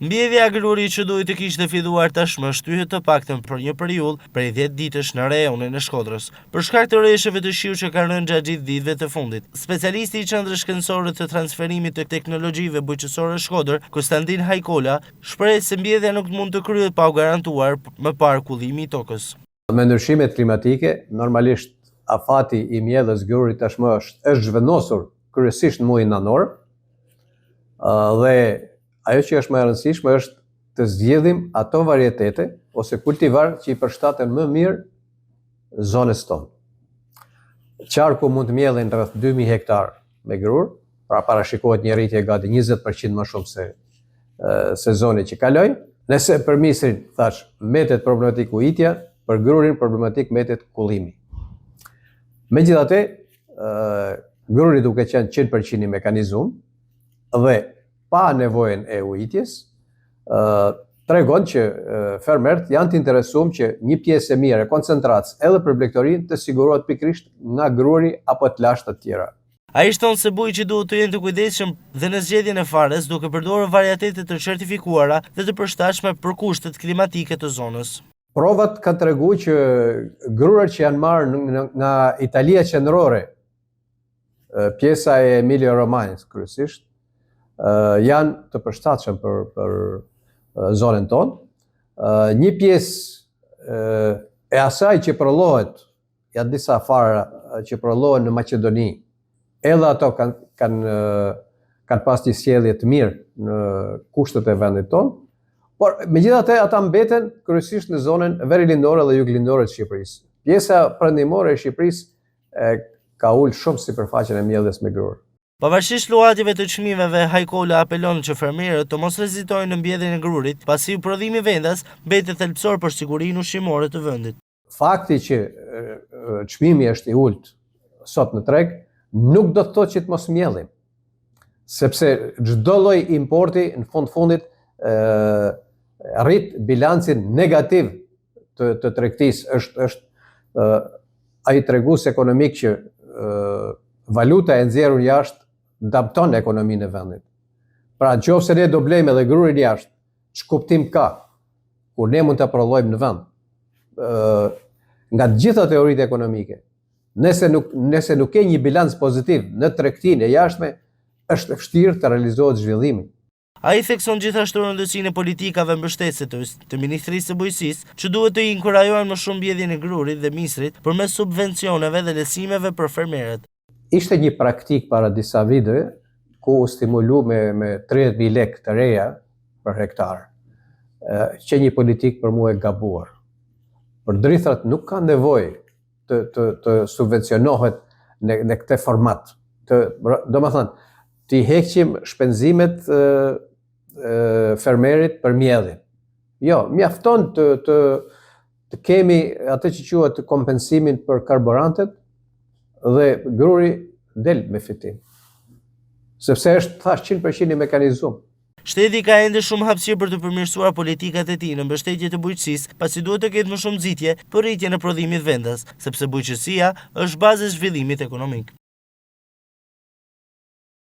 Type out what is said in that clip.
Mbjedhja gruri që duhet të kishte filluar tashmë shtyhet të paktën për një periudhë prej 10 ditësh në rajonin e Shkodrës, për shkak të rresheve të shiut që kanë rënë gjatë gjithë ditëve të fundit. Specialisti i qendrës shkencore të transferimit të teknologjive bujqësore Shkodër, Konstantin Hajkola, shpreh se mbjedhja nuk mund të kryhet pa u garantuar më parë kullimi i tokës. Me ndryshimet klimatike, normalisht afati i mbjedhjes grurit tashmë është zhvennosur kryesisht në muajin nënor, dhe ajo që është më e rëndësishme është të zgjedhim ato varietete ose kultivar që i përshtaten më mirë zonës tonë. Qarku mund të mbjedhen rreth 2000 hektar me grur, pra parashikohet një rritje gati 20% më shumë se sezoni që kaloi. Nëse për misrin, thash, mbetet problematik ujitja, për grurin problematik mbetet kullimi. Megjithatë, gruri duke qenë 100% i mekanizum dhe pa nevojën e ujitjes, tregon që fermerët janë të interesuar që një pjesë e mirë e koncentratës edhe për blegtorinë të sigurohet pikërisht nga gruri apo të lashtë të tjera. Ai shton se bujqi duhet të jenë të kujdesshëm dhe në zgjedhjen e fares duke përdorur varietete të certifikuara dhe të përshtatshme për kushtet klimatike të zonës. Provat kanë treguar që grurat që janë marrë nga Italia qendrore, pjesa e Emilia-Romagnas kryesisht, janë të përshtatshëm për zonën tonë. Një pjesë e asaj që prollohet, janë disa fara që prollohen në Maqedoni, edhe ato kanë pas një sjellje të mirë në kushtet e vendit tonë, por megjithatë ata mbeten kryesisht në zonën verilindore dhe juglindore të Shqipërisë. Pjesa perëndimore e Shqipërisë ka ulë shumë sipërfaqen e mbjedhjes me grur. Pavarësisht luhatjeve të çmimeve, Hajkola apelon që fermerët të mos hezitojnë në mbjedhjen e grurit, pasi prodhimi vendas mbetet thelbësor për sigurinë ushqimore të vendit. Fakti që çmimi është i ulët sot në treg nuk do të thotë që të mos mbjellim, sepse çdo lloj importi në fundit rrit bilancin negativ të tregtisë. Është ai tregues ekonomik që valuta e nxjerrur jashtë dëmton ekonominë e vendit. Pra nëse ne do blejmë edhe grurin jashtë, ç'kuptim ka kur ne mund ta prodhojmë në vend? Nga të gjitha teoritë ekonomike, nëse nuk ke një bilanc pozitiv në tregtinë e jashtme, është vështirë të realizohet zhvillimi. Ai thekson gjithashtu rëndësinë e politikave mbështetëse të Ministrisë së Bujqësisë, që duhet të inkurajojnë më shumë mbjedhjen e grurit dhe misrit përmes subvencioneve dhe lehtësimeve për fermerët. Ishte një praktik para disa viteve ku u stimulu me 30.000 lekë të reja për hektar, që një politik për mua e gabuar. Për drithrat nuk ka nevojë të subvencionohet në këtë format. Domethënë, t'i heqim shpenzimet fermerit për mbjedhje. Jo, mjafton të kemi atë që quhet kompensimin për karburantet dhe gruri del me fitim. Sepse është thash 100% i mekanizum. Shteti ka ende shumë hapësirë për të përmirësuar politikat e tij në mbështetje të bujqësisë, pasi duhet të ketë më shumë nxitje për rritjen e prodhimit vendas, sepse bujqësia është baza e zhvillimit ekonomik.